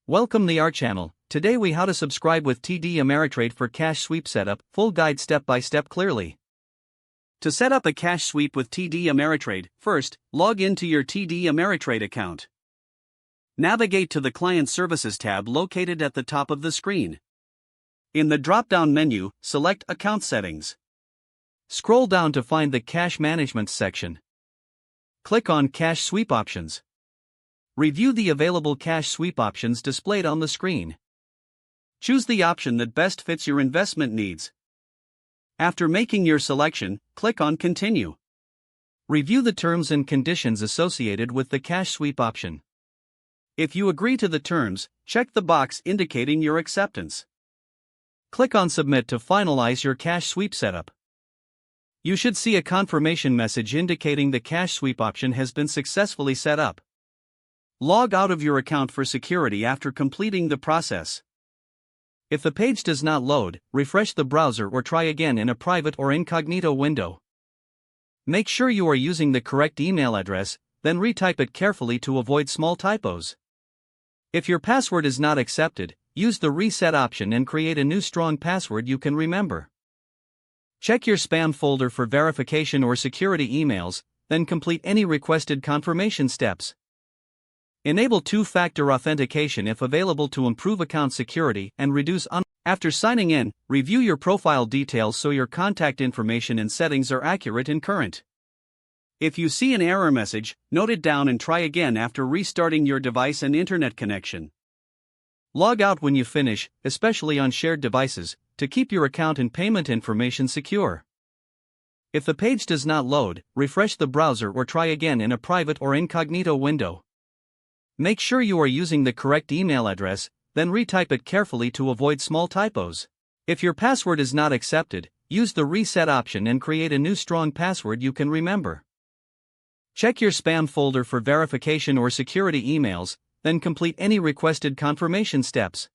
Welcome to our channel. Today we how to subscribe with TD Ameritrade for cash sweep setup, full guide step by step clearly. To set up a cash sweep with TD Ameritrade, first, log into your TD Ameritrade account. Navigate to the Client Services tab located at the top of the screen. In the drop-down menu, select Account Settings. Scroll down to find the Cash Management section. Click on Cash Sweep Options. Review the available cash sweep options displayed on the screen. Choose the option that best fits your investment needs. After making your selection, click on Continue. Review the terms and conditions associated with the cash sweep option. If you agree to the terms, check the box indicating your acceptance. Click on Submit to finalize your cash sweep setup. You should see a confirmation message indicating the cash sweep option has been successfully set up. Log out of your account for security after completing the process. If the page does not load, refresh the browser or try again in a private or incognito window. Make sure you are using the correct email address, then retype it carefully to avoid small typos. If your password is not accepted, use the reset option and create a new strong password you can remember. Check your spam folder for verification or security emails, then complete any requested confirmation steps. Enable two-factor authentication if available to improve account security and reduce After signing in, review your profile details so your contact information and settings are accurate and current. If you see an error message, note it down and try again after restarting your device and internet connection. Log out when you finish, especially on shared devices, to keep your account and payment information secure. If the page does not load, refresh the browser or try again in a private or incognito window. Make sure you are using the correct email address, then retype it carefully to avoid small typos. If your password is not accepted, use the reset option and create a new strong password you can remember. Check your spam folder for verification or security emails, then complete any requested confirmation steps.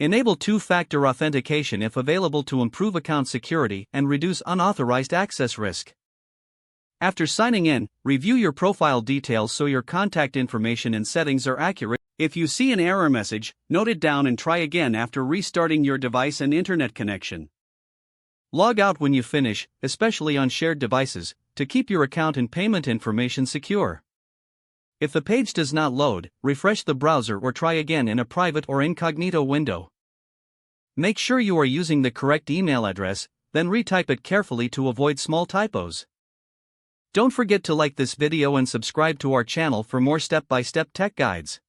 Enable two-factor authentication if available to improve account security and reduce unauthorized access risk. After signing in, review your profile details so your contact information and settings are accurate. If you see an error message, note it down and try again after restarting your device and internet connection. Log out when you finish, especially on shared devices, to keep your account and payment information secure. If the page does not load, refresh the browser or try again in a private or incognito window. Make sure you are using the correct email address, then retype it carefully to avoid small typos. Don't forget to like this video and subscribe to our channel for more step-by-step tech guides.